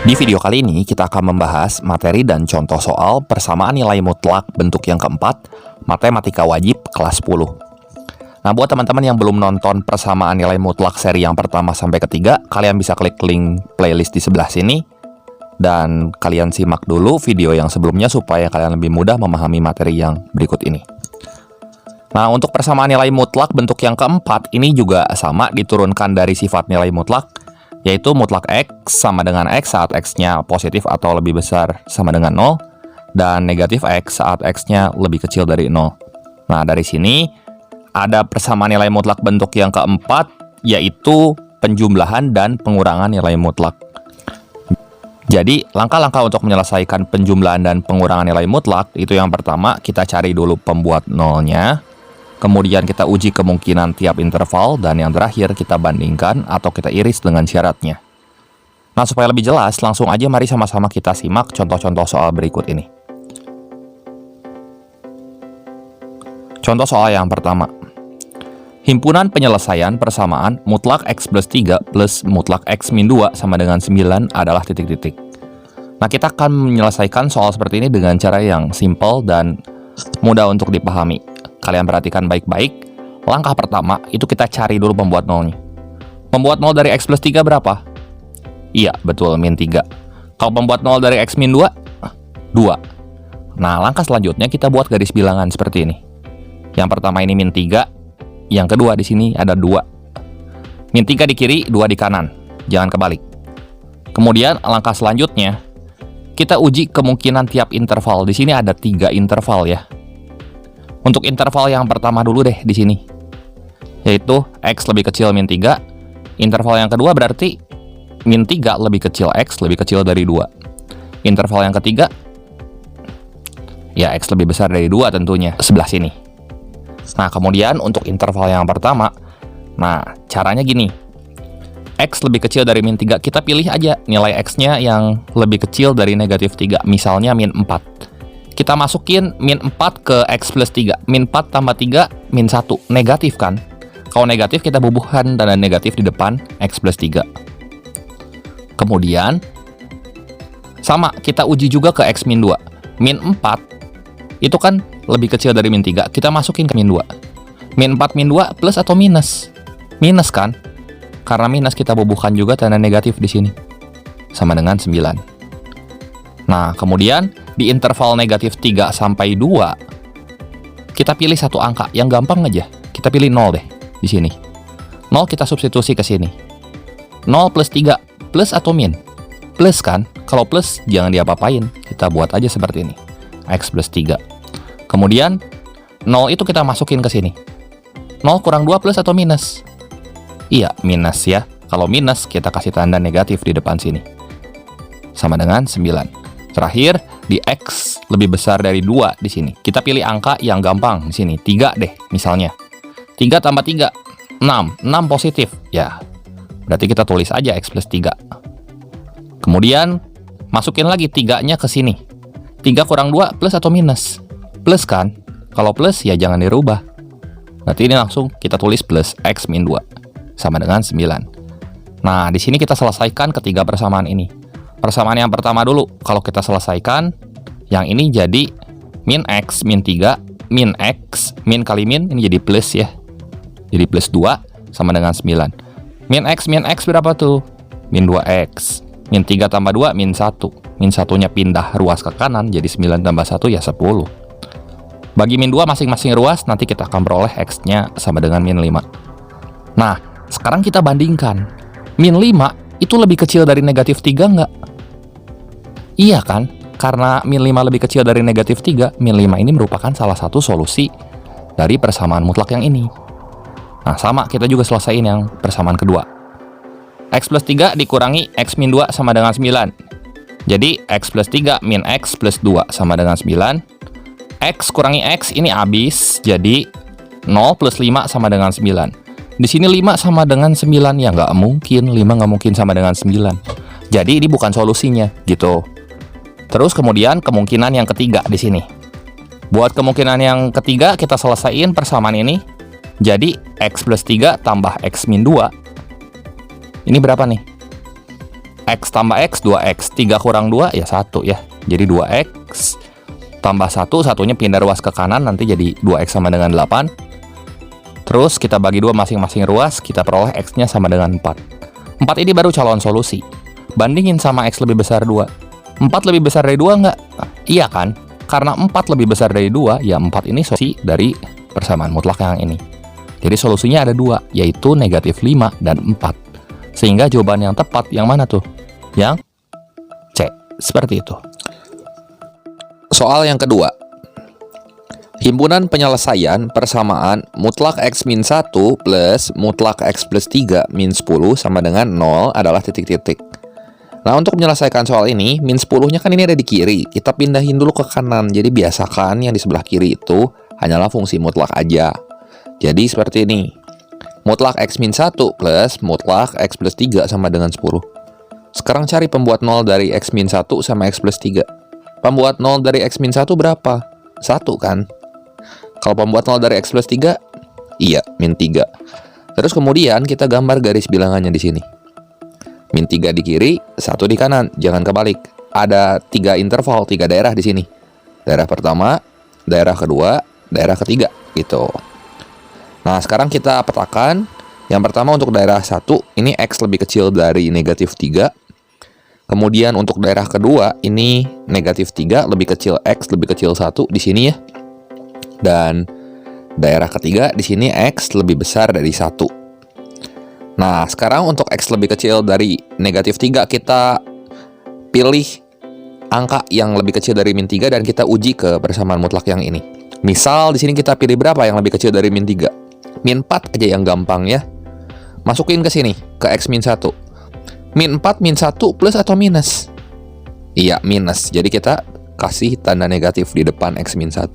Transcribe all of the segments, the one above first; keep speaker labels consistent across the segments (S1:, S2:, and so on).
S1: Di video kali ini kita akan membahas materi dan contoh soal persamaan nilai mutlak bentuk yang keempat, matematika wajib kelas 10. Nah, buat teman-teman yang belum nonton persamaan nilai mutlak seri yang pertama sampai ketiga, kalian bisa klik link playlist di sebelah sini dan kalian simak dulu video yang sebelumnya supaya kalian lebih mudah memahami materi yang berikut ini. Nah, untuk persamaan nilai mutlak bentuk yang keempat ini juga sama diturunkan dari sifat nilai mutlak, yaitu mutlak X sama dengan X saat X-nya positif atau lebih besar sama dengan 0, dan negatif X saat X-nya lebih kecil dari 0. Nah, dari sini ada persamaan nilai mutlak bentuk yang keempat, yaitu penjumlahan dan pengurangan nilai mutlak. Jadi, langkah-langkah untuk menyelesaikan penjumlahan dan pengurangan nilai mutlak, itu yang pertama, kita cari dulu pembuat nolnya. Kemudian kita uji kemungkinan tiap interval, dan yang terakhir kita bandingkan atau kita iris dengan syaratnya. Nah, supaya lebih jelas, langsung aja mari sama-sama kita simak contoh-contoh soal berikut ini. Contoh soal yang pertama. Himpunan penyelesaian persamaan mutlak X plus 3 plus mutlak X min 2 sama dengan 9 adalah titik-titik. Nah, kita akan menyelesaikan soal seperti ini dengan cara yang simple dan mudah untuk dipahami. Kalian perhatikan baik-baik. Langkah pertama, itu kita cari dulu pembuat nolnya. Pembuat nol dari X plus 3 berapa? Iya, betul, min 3. Kalau pembuat nol dari X min 2? 2. Nah, langkah selanjutnya kita buat garis bilangan seperti ini. Yang pertama ini min 3, yang kedua di sini ada 2. Min 3 di kiri, 2 di kanan. Jangan kebalik. Kemudian, langkah selanjutnya, kita uji kemungkinan tiap interval. Di sini ada 3 interval ya. Untuk interval yang pertama dulu deh di sini, yaitu X lebih kecil min 3. Interval yang kedua berarti min 3 lebih kecil X lebih kecil dari 2. Interval yang ketiga, ya X lebih besar dari 2 tentunya, sebelah sini. Nah, kemudian untuk interval yang pertama, nah caranya gini. X lebih kecil dari min 3, kita pilih aja nilai X-nya yang lebih kecil dari negatif 3, misalnya min 4. Kita masukin min 4 ke X plus 3. Min 4 tambah 3, min 1. Negatif kan? Kalau negatif, kita bubuhkan tanda negatif di depan X plus 3. Kemudian, sama, kita uji juga ke X min 2. Min 4, itu kan lebih kecil dari min 3. Kita masukin ke min 2. Min 4, min 2, plus atau minus? Minus kan? Karena minus, kita bubuhkan juga tanda negatif di sini. Sama dengan 9. Nah, kemudian di interval negatif 3 sampai 2, kita pilih satu angka yang gampang aja. Kita pilih 0 deh di sini. 0 kita substitusi ke sini. 0 plus 3, plus atau min? Plus kan? Kalau plus jangan diapa-apain. Kita buat aja seperti ini. X plus 3. Kemudian 0 itu kita masukin ke sini. 0 kurang 2 plus atau minus? Iya, minus ya. Kalau minus kita kasih tanda negatif di depan sini. Sama dengan 9. Terakhir, di X lebih besar dari 2 di sini. Kita pilih angka yang gampang di sini. 3 deh, misalnya. 3 tambah 3, 6. 6 positif. Ya, berarti kita tulis aja X plus 3. Kemudian, masukin lagi 3-nya ke sini. 3 kurang 2, plus atau minus? Plus kan? Kalau plus, ya jangan dirubah. Berarti ini langsung kita tulis plus X min 2. Sama dengan 9. Nah, di sini kita selesaikan ketiga persamaan ini. Persamaan yang pertama dulu, kalau kita selesaikan, yang ini jadi min X, min 3, min X, min kali min, ini jadi plus ya. Jadi plus 2, sama dengan 9. Min X berapa tuh? Min 2X. Min 3 tambah 2, min 1. Min 1-nya pindah ruas ke kanan, jadi 9 tambah 1 ya 10. Bagi min 2 masing-masing ruas, nanti kita akan peroleh X-nya sama dengan min 5. Nah, sekarang kita bandingkan. Min 5 itu lebih kecil dari negatif 3 nggak? Iya kan? Karena min 5 lebih kecil dari negatif 3, min 5 ini merupakan salah satu solusi dari persamaan mutlak yang ini. Nah, sama, kita juga selesaiin yang persamaan kedua. X plus 3 dikurangi X min 2 sama dengan 9. Jadi, X plus 3 min X plus 2 sama dengan 9. X kurangi X, ini habis. Jadi, 0 plus 5 sama dengan 9. Di sini 5 sama dengan 9, ya nggak mungkin. 5 nggak mungkin sama dengan 9. Jadi, ini bukan solusinya, gitu. Terus kemudian kemungkinan yang ketiga di sini. Buat kemungkinan yang ketiga kita selesaiin persamaan ini. Jadi X plus 3 tambah X min 2. Ini berapa nih? X tambah X, 2X. 3 kurang 2, ya 1 ya. Jadi 2X tambah 1, satunya pindah ruas ke kanan, nanti jadi 2X sama dengan 8. Terus kita bagi 2 masing-masing ruas, kita peroleh X-nya sama dengan 4. 4 ini baru calon solusi. Bandingin sama X lebih besar 2. 4 lebih besar dari 2 nggak? Iya kan? Karena 4 lebih besar dari 2, ya 4 ini solusi dari persamaan mutlak yang ini. Jadi solusinya ada 2, yaitu negatif 5 dan 4. Sehingga jawaban yang tepat yang mana tuh? Yang C. Seperti itu. Soal yang kedua. Himpunan penyelesaian persamaan mutlak X min 1 plus mutlak X plus 3 min 10 sama dengan 0 adalah titik-titik. Nah, untuk menyelesaikan soal ini, min 10-nya kan ini ada di kiri. Kita pindahin dulu ke kanan. Jadi biasakan yang di sebelah kiri itu hanyalah fungsi mutlak aja. Jadi seperti ini. Mutlak X min 1 plus mutlak X plus 3 sama dengan 10. Sekarang cari pembuat 0 dari X min 1 sama X plus 3. Pembuat 0 dari X min 1 berapa? 1 kan? Kalau pembuat 0 dari X plus 3? Iya, min 3. Terus kemudian kita gambar garis bilangannya di sini. Min 3 di kiri, 1 di kanan. Jangan kebalik. Ada 3 interval, 3 daerah di sini. Daerah pertama, daerah kedua, daerah ketiga. Gitu. Nah, sekarang kita petakan. Yang pertama untuk daerah 1, ini X lebih kecil dari negatif 3. Kemudian untuk daerah kedua, ini negatif 3 lebih kecil X lebih kecil 1 di sini ya. Dan daerah ketiga di sini X lebih besar dari 1. Nah, sekarang untuk X lebih kecil dari negatif 3, kita pilih angka yang lebih kecil dari min 3 dan kita uji ke persamaan mutlak yang ini. Misal di sini kita pilih berapa yang lebih kecil dari min 3? Min 4 aja yang gampang ya. Masukin ke sini, ke X min 1. Min 4, min 1 plus atau minus? Iya, minus. Jadi kita kasih tanda negatif di depan X min 1.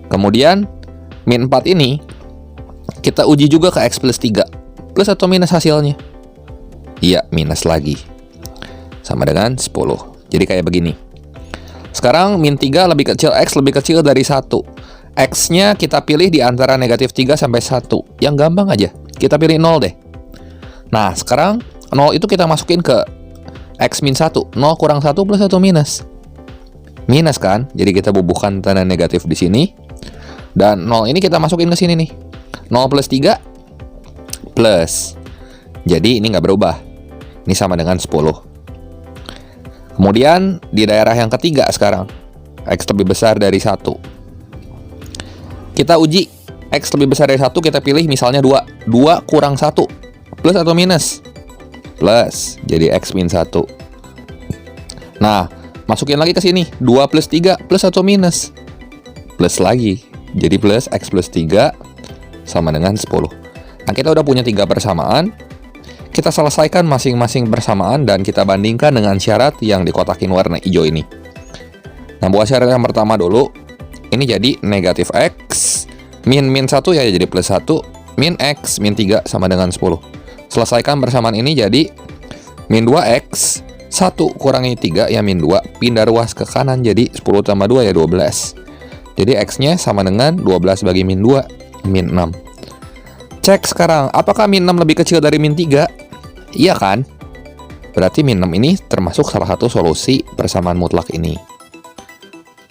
S1: Kemudian, min 4 ini kita uji juga ke X plus 3. Plus atau minus hasilnya? Iya, minus lagi. Sama dengan 10. Jadi kayak begini. Sekarang min 3 lebih kecil X lebih kecil dari 1. X-nya kita pilih di antara negatif 3 sampai 1. Yang gampang aja. Kita pilih 0 deh. Nah, sekarang 0 itu kita masukin ke X min 1. 0 kurang 1 plus atau minus? Minus kan? Jadi kita bubuhkan tanda negatif di sini. Dan 0 ini kita masukin ke sini nih. 0 plus 3 plus. Jadi ini nggak berubah. Ini sama dengan 10. Kemudian di daerah yang ketiga sekarang. X lebih besar dari 1. Kita uji. X lebih besar dari 1 kita pilih misalnya 2. 2 kurang 1. Plus atau minus? Plus. Jadi X min 1. Nah, masukin lagi ke sini. 2 plus 3 plus atau minus? Plus lagi. Jadi plus X plus 3 sama dengan 10. Nah, kita udah punya 3 persamaan. Kita selesaikan masing-masing persamaan dan kita bandingkan dengan syarat yang dikotakin warna hijau ini. Nah, buat syarat yang pertama dulu. Ini jadi negatif X. Min 1 ya jadi plus 1. Min X min 3 sama dengan 10. Selesaikan persamaan ini jadi min 2X 1 kurangi 3 ya min 2. Pindah ruas ke kanan jadi 10 tambah 2 ya 12. Jadi X-nya sama dengan 12 bagi min 2, min 6. Cek sekarang, apakah min 6 lebih kecil dari min 3? Iya kan? Berarti min 6 ini termasuk salah satu solusi persamaan mutlak ini.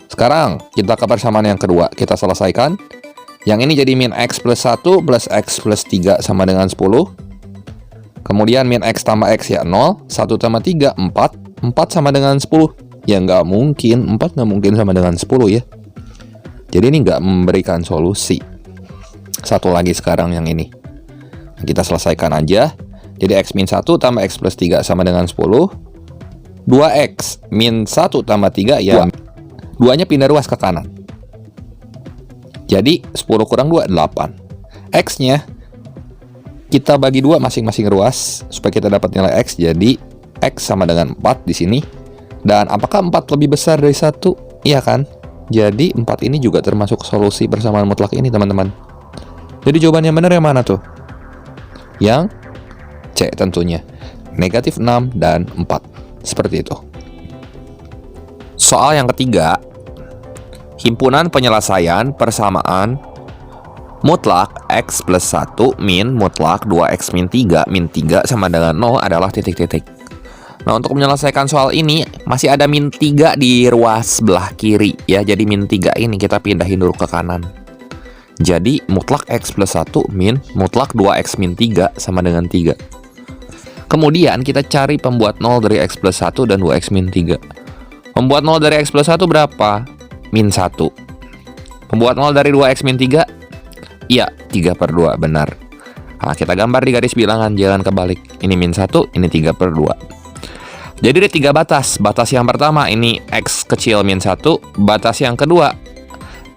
S1: Sekarang, kita ke persamaan yang kedua. Kita selesaikan. Yang ini jadi min X plus 1 plus X plus 3 sama dengan 10. Kemudian min X tambah X ya 0. 1 tambah 3, 4. 4 sama dengan 10. Ya nggak mungkin. 4 nggak mungkin sama dengan 10 ya. Jadi ini nggak memberikan solusi. Satu lagi sekarang yang ini. Kita selesaikan aja. Jadi X min 1 tambah X plus 3 sama dengan 10. 2X min 1 tambah 3 ya 2. 2-nya pindah ruas ke kanan. Jadi 10 kurang 2, 8. X-nya kita bagi 2 masing-masing ruas supaya kita dapat nilai X. Jadi X sama dengan 4 di sini. Dan apakah 4 lebih besar dari 1? Iya kan? Jadi 4 ini juga termasuk solusi persamaan mutlak ini teman-teman. Jadi jawaban yang benar yang mana tuh? Yang C tentunya. Negatif 6 dan 4. Seperti itu. Soal yang ketiga. Himpunan penyelesaian persamaan mutlak X plus 1 min mutlak 2X min 3 sama dengan 0 adalah titik-titik. Nah, untuk menyelesaikan soal ini masih ada min 3 di ruas sebelah kiri ya. Jadi min 3 ini kita pindahin dulu ke kanan. Jadi mutlak X plus 1 min mutlak 2X min 3 sama dengan 3. Kemudian kita cari pembuat 0 dari X plus 1 dan 2X min 3. Pembuat 0 dari X plus 1 berapa? Min 1. Pembuat 0 dari 2X min 3? Iya, 3/2, benar. Nah, kita gambar di garis bilangan, jangan kebalik. Ini min 1, ini 3/2. Jadi ada 3 batas. Batas yang pertama ini X kecil min 1. Batas yang kedua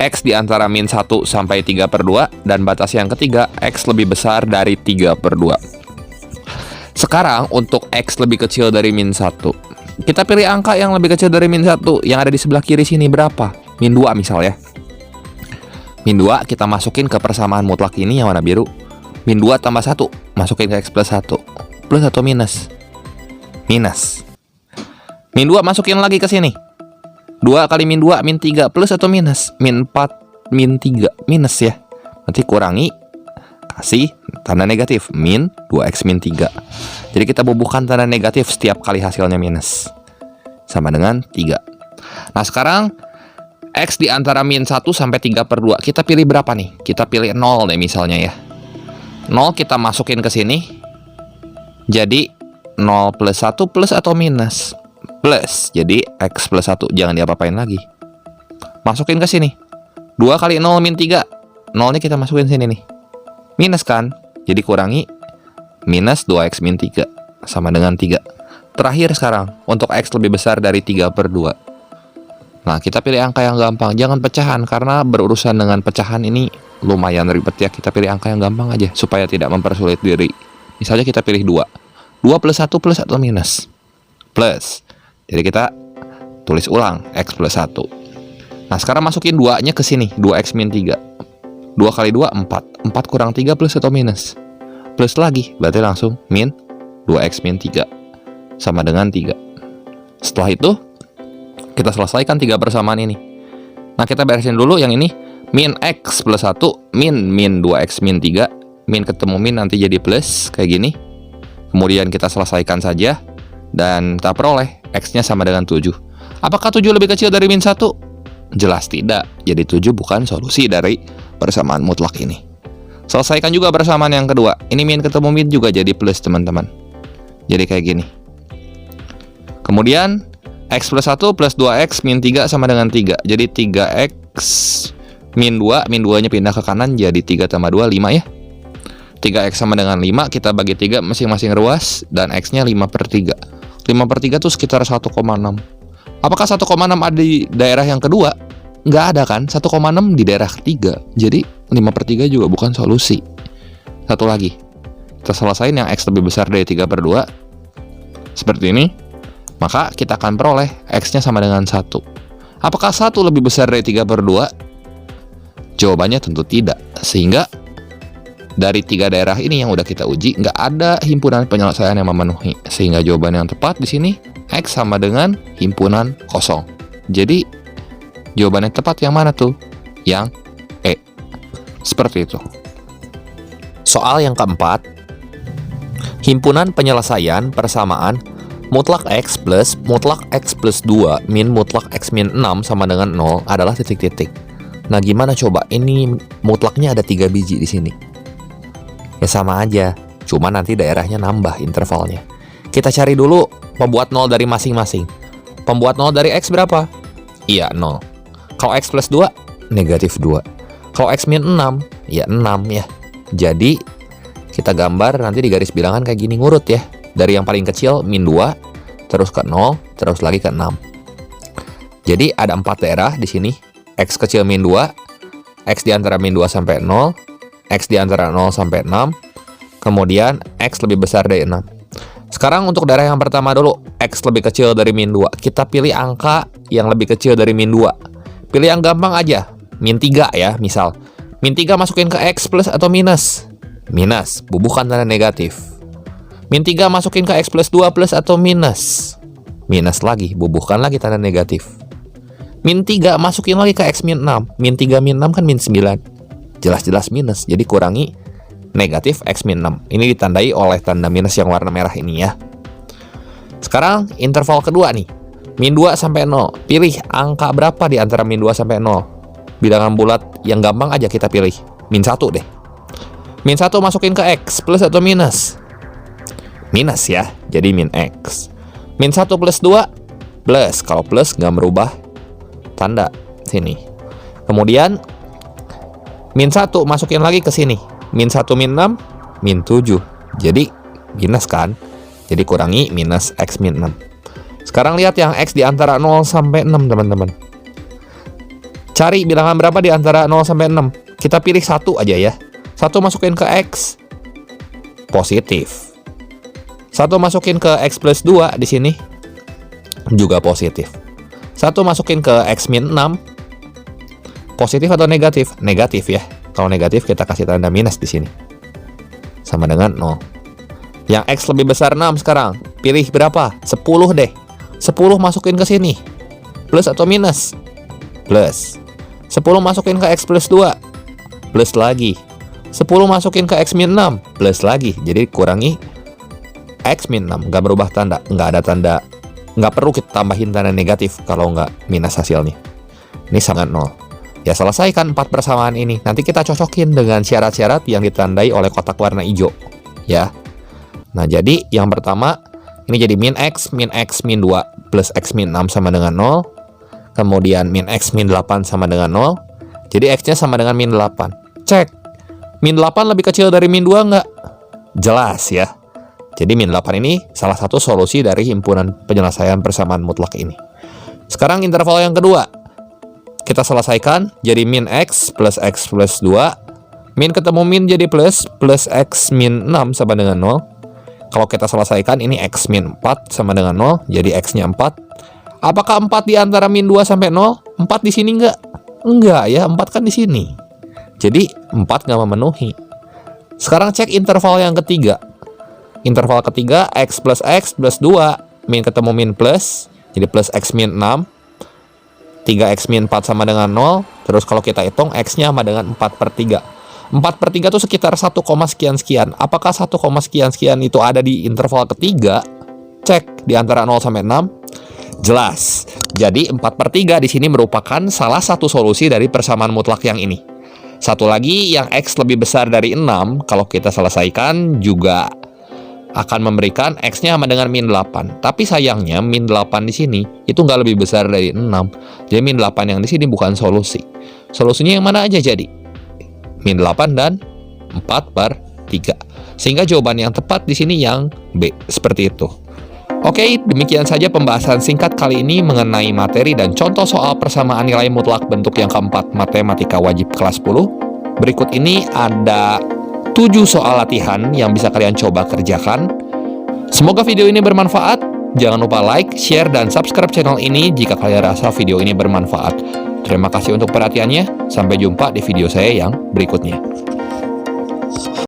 S1: X di antara min 1 sampai 3/2. Dan batas yang ketiga X lebih besar dari 3/2. Sekarang untuk X lebih kecil dari min 1, kita pilih angka yang lebih kecil dari min 1. Yang ada di sebelah kiri sini berapa? Min 2 misalnya. Min 2 kita masukin ke persamaan mutlak ini yang warna biru. Min 2 tambah 1 masukin ke X plus 1. Plus atau minus? Minus. Min 2 masukin lagi ke sini. 2 kali min 2 min 3 plus atau minus? Min 4 min 3 minus ya. Nanti kurangi, kasih tanda negatif min 2X min 3. Jadi kita bubuhkan tanda negatif setiap kali hasilnya minus. Sama dengan 3. Nah sekarang X di antara min 1 sampai 3/2. Kita pilih berapa nih? Kita pilih 0 deh misalnya ya. 0 kita masukin ke sini. Jadi 0 plus 1 plus atau minus? Plus. Jadi X plus 1. Jangan diapa-apain lagi. Masukin ke sini. 2 kali 0 min 3. 0-nya kita masukin sini nih. Minus kan? Jadi kurangi minus 2X min 3 sama dengan 3. Terakhir sekarang untuk X lebih besar dari 3/2. Nah kita pilih angka yang gampang. Jangan pecahan karena berurusan dengan pecahan ini lumayan ribet ya. Kita pilih angka yang gampang aja supaya tidak mempersulit diri. Misalnya kita pilih 2. 2 plus 1 plus atau minus? Plus. Jadi kita tulis ulang X plus 1. Nah sekarang masukin 2-nya ke sini. 2X min 3. 2 kali 2 4. 4 kurang 3 plus atau minus? Plus lagi. Berarti langsung min 2X min 3 sama dengan 3. Setelah itu kita selesaikan 3 persamaan ini. Nah kita beresin dulu yang ini. Min X plus 1 min 2X min 3. Min ketemu min nanti jadi plus kayak gini. Kemudian kita selesaikan saja. Dan kita peroleh X-nya sama dengan 7. Apakah 7 lebih kecil dari min 1? Jelas tidak. Jadi 7 bukan solusi dari persamaan mutlak ini. Selesaikan juga persamaan yang kedua. Ini min ketemu min juga jadi plus teman-teman. Jadi kayak gini. Kemudian X plus 1 plus 2X min 3 sama dengan 3. Jadi 3X min 2. Min 2 nya pindah ke kanan jadi 3 tambah 2 5 ya. 3X sama dengan 5. Kita bagi 3 masing-masing ruas. Dan X-nya 5/3. 5/3 itu sekitar 1,6. Apakah 1,6 ada di daerah yang kedua? Nggak ada kan? 1,6 di daerah ketiga. Jadi 5/3 juga bukan solusi. Satu lagi. Kita selesain yang X lebih besar dari 3/2. Seperti ini. Maka kita akan peroleh X-nya sama dengan 1. Apakah 1 lebih besar dari 3/2? Jawabannya tentu tidak. Sehingga dari 3 daerah ini yang udah kita uji, nggak ada himpunan penyelesaian yang memenuhi. Sehingga jawaban yang tepat di sini, X sama dengan himpunan kosong. Jadi, jawaban yang tepat yang mana tuh? Yang E. Seperti itu. Soal yang keempat, himpunan penyelesaian persamaan mutlak X plus 2 min mutlak X min 6 sama dengan 0 adalah titik-titik. Nah, gimana coba? Ini mutlaknya ada 3 biji di sini. Ya sama aja, cuma nanti daerahnya nambah intervalnya. Kita cari dulu pembuat 0 dari masing-masing. Pembuat 0 dari X berapa? Iya, 0. Kalau X plus 2, negatif 2. Kalau X min 6, ya 6 ya. Jadi, kita gambar nanti di garis bilangan kayak gini ngurut ya. Dari yang paling kecil, min 2, terus ke 0, terus lagi ke 6. Jadi, ada 4 daerah di sini. X kecil min 2, X di antara min 2 sampai 0, X di antara 0 sampai 6, kemudian X lebih besar dari 6. Sekarang untuk daerah yang pertama dulu, X lebih kecil dari min 2. Kita pilih angka yang lebih kecil dari min 2. Pilih yang gampang aja, min 3 ya, misal. Min 3 masukin ke X plus atau minus? Minus, bubuhkan tanda negatif. Min 3 masukin ke X plus 2 plus atau minus? Minus lagi, bubuhkan lagi tanda negatif. Min 3 masukin lagi ke X min 6. Min 3 min 6 kan min 9. Jelas-jelas minus, jadi kurangi negatif X min 6. Ini ditandai oleh tanda minus yang warna merah ini ya. Sekarang interval kedua nih. Min 2 sampai 0. Pilih angka berapa di antara min 2 sampai 0. Bilangan bulat yang gampang aja kita pilih. Min 1 deh. Min 1 masukin ke X, plus atau minus? Minus ya, jadi min X. Min 1 plus 2, plus. Kalau plus nggak merubah tanda sini. Kemudian min 1 masukin lagi ke sini. Min 1 min 6, min 7. Jadi minus kan? Jadi kurangi minus X min 6. Sekarang lihat yang X di antara 0 sampai 6, teman-teman. Cari bilangan berapa di antara 0 sampai 6. Kita pilih 1 aja ya. 1 masukin ke X, positif. 1 masukin ke X plus 2 di sini, juga positif. 1 masukin ke X min 6, positif atau negatif? Negatif ya. Kalau negatif kita kasih tanda minus di sini. Sama dengan 0. Yang X lebih besar 6 sekarang. Pilih berapa? 10 deh. 10 masukin ke sini. Plus atau minus? Plus. 10 masukin ke X plus 2. Plus lagi. 10 masukin ke X min 6. Plus lagi. Jadi kurangi X min 6. Nggak berubah tanda. Nggak ada tanda. Nggak perlu kita tambahin tanda negatif kalau nggak minus hasilnya. Ini sangat 0. Ya selesaikan 4 persamaan ini. Nanti kita cocokin dengan syarat-syarat yang ditandai oleh kotak warna hijau. Ya. Nah, jadi yang pertama, ini jadi min X min 2 plus X min 6 sama dengan 0. Kemudian min X min 8 sama dengan 0. Jadi X-nya sama dengan min 8. Cek. Min 8 lebih kecil dari min 2 nggak? Jelas ya. Jadi min 8 ini salah satu solusi dari himpunan penyelesaian persamaan mutlak ini. Sekarang interval yang kedua. Kita selesaikan jadi min X plus 2. Min ketemu min jadi plus X min 6 sama dengan 0. Kalau kita selesaikan ini X min 4 sama dengan 0, jadi X-nya 4. Apakah 4 di antara min 2 sampai 0? 4 di sini enggak? Enggak ya, 4 kan di sini. Jadi 4 nggak memenuhi. Sekarang cek interval yang ketiga. Interval ketiga X plus 2. Min ketemu min plus, jadi plus X min 6. 3X min 4 sama dengan 0. Terus kalau kita hitung X-nya sama dengan 4/3. 4/3 itu sekitar 1, sekian-sekian. Apakah 1, sekian-sekian itu ada di interval ketiga? Cek di antara 0 sampai 6. Jelas. Jadi 4/3 di sini merupakan salah satu solusi dari persamaan mutlak yang ini. Satu lagi yang X lebih besar dari 6, kalau kita selesaikan juga akan memberikan X-nya sama dengan min 8. Tapi sayangnya min 8 di sini itu nggak lebih besar dari 6. Jadi min 8 yang di sini bukan solusi. Solusinya yang mana aja jadi? Min 8 dan 4/3. Sehingga jawaban yang tepat di sini yang B, seperti itu. Oke, demikian saja pembahasan singkat kali ini mengenai materi dan contoh soal persamaan nilai mutlak bentuk yang keempat matematika wajib kelas 10. Berikut ini ada 7 soal latihan yang bisa kalian coba kerjakan. Semoga video ini bermanfaat. Jangan lupa like, share, dan subscribe channel ini jika kalian rasa video ini bermanfaat. Terima kasih untuk perhatiannya. Sampai jumpa di video saya yang berikutnya.